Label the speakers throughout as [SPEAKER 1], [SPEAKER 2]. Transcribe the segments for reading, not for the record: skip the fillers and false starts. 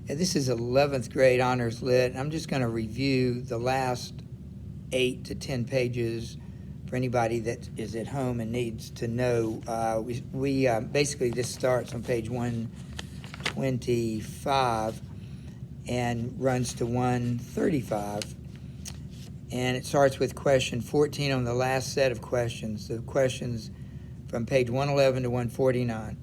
[SPEAKER 1] This is 11th grade honors lit. I'm just going to review the last 8 to 10 pages for anybody that is at home and needs to know. We basically, this starts on page 125 and runs to 135. And it starts with question 14 on the last set of questions, the questions from page 111 to 149.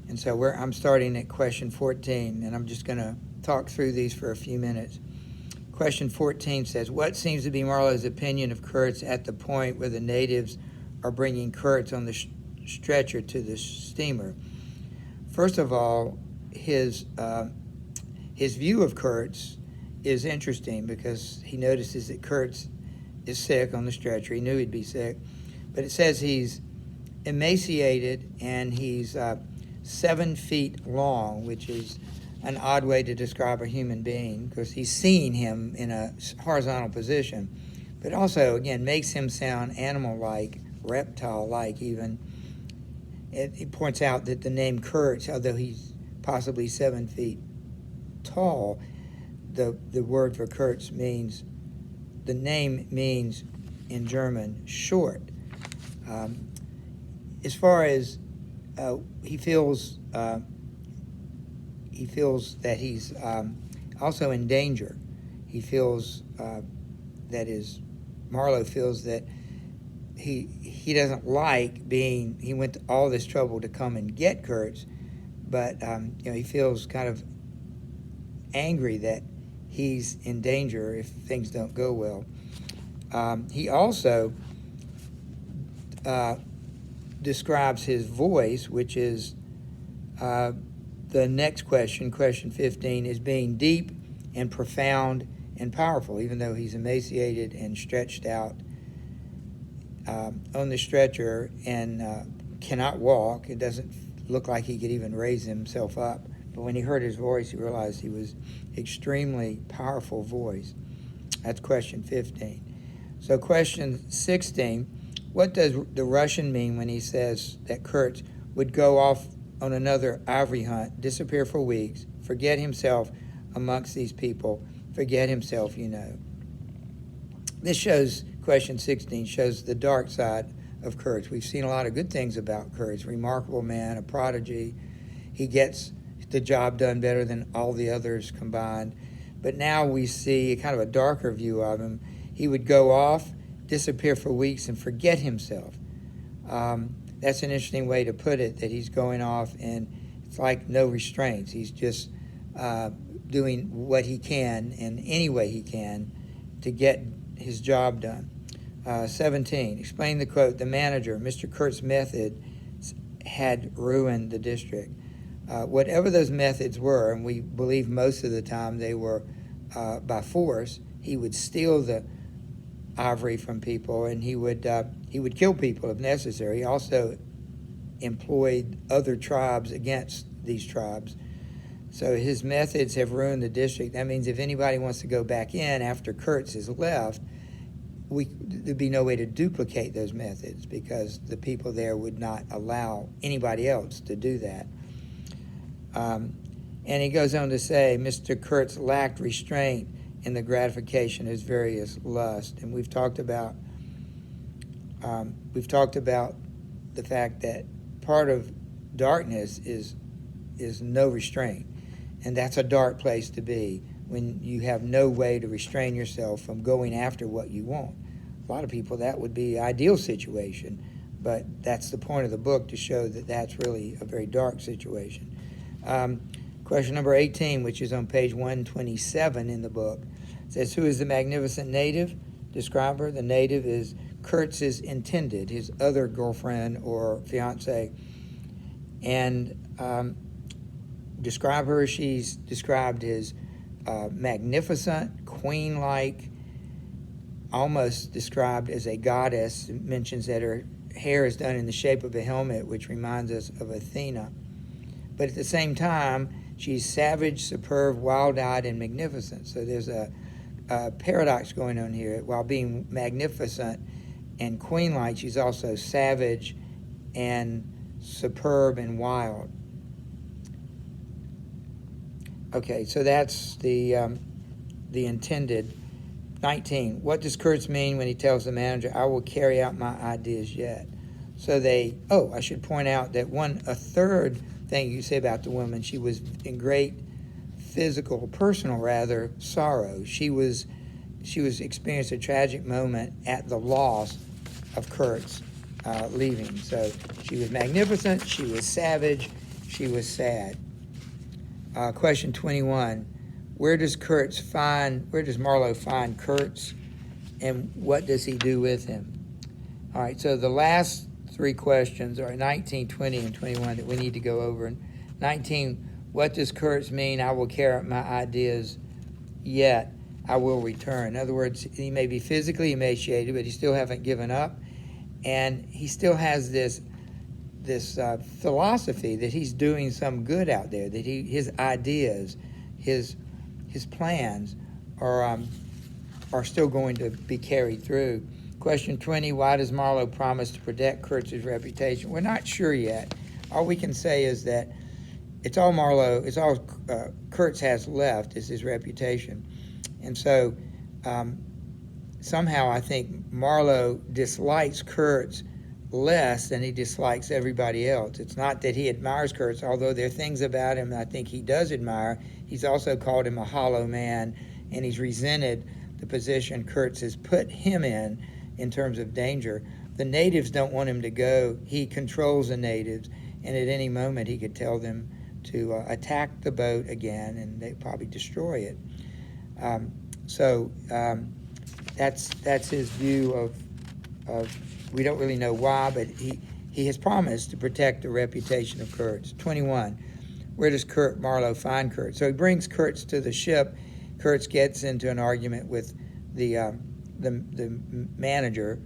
[SPEAKER 1] And so I'm starting at question 14, and I'm just going to talk through these for a few minutes. Question 14 says, what seems to be Marlowe's opinion of Kurtz at the point where the natives are bringing Kurtz on the stretcher to the steamer? First of all, his view of Kurtz is interesting because he notices that Kurtz is sick on the stretcher. He knew he'd be sick. But it says he's emaciated and he's 7 feet long, which is an odd way to describe a human being because he's seeing him in a horizontal position. But also, again, makes him sound animal-like, reptile-like even. It points out that the name Kurtz, although he's possibly 7 feet tall, the word for Kurtz means, the name means in German, short. As far as he feels that he's also in danger. He feels Marlowe feels that he doesn't like being, he went to all this trouble to come and get Kurtz, but he feels kind of angry that he's in danger if things don't go well. He also describes his voice, which is the next question, question 15, is being deep and profound and powerful, even though he's emaciated and stretched out on the stretcher and cannot walk. It doesn't look like he could even raise himself up. But when he heard his voice, he realized he was extremely powerful voice. That's question 15. So question 16, what does the Russian mean when he says that Kurtz would go off on another ivory hunt, disappear for weeks, forget himself amongst these people, forget himself, This shows, question 16, shows the dark side of Kurtz. We've seen a lot of good things about Kurtz. Remarkable man, a prodigy. He gets the job done better than all the others combined. But now we see kind of a darker view of him. He would go off, disappear for weeks, and forget himself. That's an interesting way to put it, that he's going off and it's like no restraints. He's just doing what he can in any way he can to get his job done. 17, explain the quote, the manager, Mr. Kurtz's method had ruined the district. Whatever those methods were, and we believe most of the time they were by force, he would steal the ivory from people and he would kill people if necessary. He also employed other tribes against these tribes. So his methods have ruined the district. That means if anybody wants to go back in after Kurtz has left, there'd be no way to duplicate those methods because the people there would not allow anybody else to do that. And he goes on to say, Mr. Kurtz lacked restraint in the gratification of his various lusts. And we've talked about the fact that part of darkness is no restraint. And that's a dark place to be when you have no way to restrain yourself from going after what you want. A lot of people, that would be the ideal situation, but that's the point of the book, to show that that's really a very dark situation. Question number 18, which is on page 127 in the book, says, who is the magnificent native? Describe her. The native is Kurtz's intended, his other girlfriend or fiance. And describe her. She's described as magnificent, queen-like, almost described as a goddess. It mentions that her hair is done in the shape of a helmet, which reminds us of Athena. But at the same time, she's savage, superb, wild-eyed, and magnificent. So there's a paradox going on here. While being magnificent and queen-like, she's also savage and superb and wild. Okay, so that's the intended. 19, what does Kurtz mean when he tells the manager, I will carry out my ideas yet? So I should point out that a third thing you say about the woman, she was in great physical, personal rather, sorrow. She was experienced a tragic moment at the loss of Kurtz leaving. So she was magnificent, she was savage, she was sad. Question 21. Where does Marlowe find Kurtz, and what does he do with him? All right, so the last three questions are 19, 20, and 21 that we need to go over. 19, what does Kurtz mean? I will carry out my ideas, yet I will return. In other words, he may be physically emaciated, but he still haven't given up, and he still has this philosophy that he's doing some good out there, that his ideas, his plans are still going to be carried through. Question 20, why does Marlowe promise to protect Kurtz's reputation? We're not sure yet. All we can say is that it's all Kurtz has left is his reputation. And so somehow I think Marlowe dislikes Kurtz less than he dislikes everybody else. It's not that he admires Kurtz, although there are things about him I think he does admire. He's also called him a hollow man, and he's resented the position Kurtz has put him in terms of danger. The natives don't want him to go. He controls the natives, and at any moment he could tell them to attack the boat again, and they'd probably destroy it. That's his view of we don't really know why, but he has promised to protect the reputation of Kurtz. 21, where does Marlowe find Kurtz? So he brings Kurtz to the ship. Kurtz gets into an argument with the manager,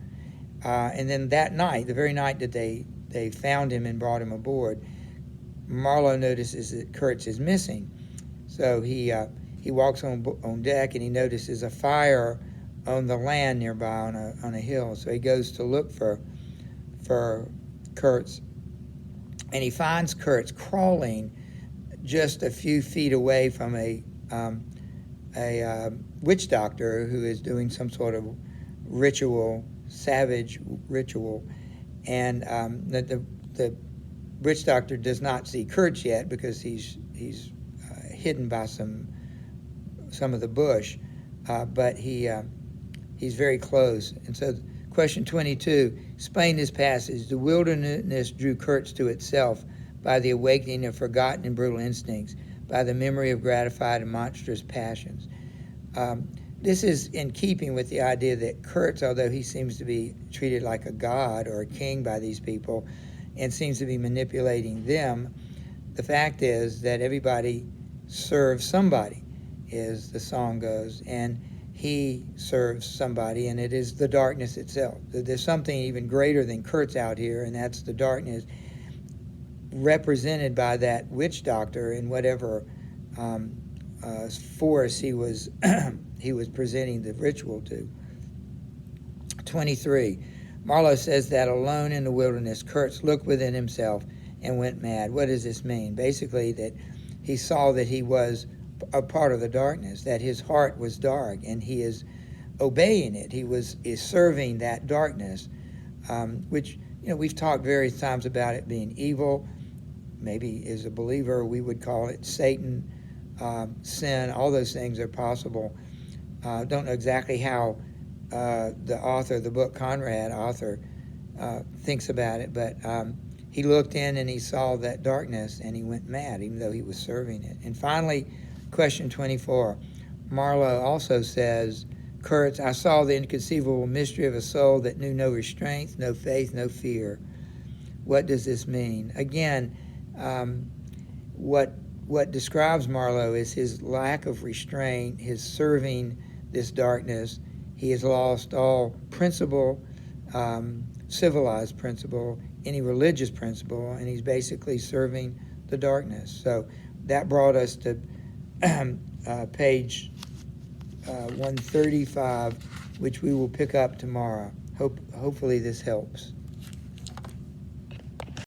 [SPEAKER 1] and then that night, the very night that they found him and brought him aboard, Marlowe notices that Kurtz is missing. So he walks on deck, and he notices a fire on the land nearby on a hill. So he goes to look for Kurtz, and he finds Kurtz crawling just a few feet away from a witch doctor who is doing some sort of savage ritual, and the witch doctor does not see Kurtz yet because he's hidden by some of the bush, but he's very close. And so question 22, explain this passage. The wilderness drew Kurtz to itself by the awakening of forgotten and brutal instincts, by the memory of gratified and monstrous passions. This is in keeping with the idea that Kurtz, although he seems to be treated like a god or a king by these people and seems to be manipulating them, the fact is that everybody serves somebody, as the song goes, and he serves somebody, and it is the darkness itself. There's something even greater than Kurtz out here, and that's the darkness represented by that witch doctor in whatever force he was presenting the ritual to. 23. Marlowe says that alone in the wilderness, Kurtz looked within himself and went mad. What does this mean? Basically, that he saw that he was a part of the darkness, that his heart was dark, and he is obeying it. He is serving that darkness, which we've talked various times about it being evil. Maybe as a believer we would call it Satan, sin. All those things are possible. Don't know exactly how the author of the book, Conrad, thinks about it, but he looked in and he saw that darkness and he went mad, even though he was serving it. And finally, question 24, Marlowe also says, Kurtz, I saw the inconceivable mystery of a soul that knew no restraint, no faith, no fear. What does this mean? Again, what describes Marlowe is his lack of restraint, his serving this darkness. He has lost all principle, civilized principle, any religious principle, and he's basically serving the darkness. So that brought us to page 135, which we will pick up tomorrow. Hopefully this helps.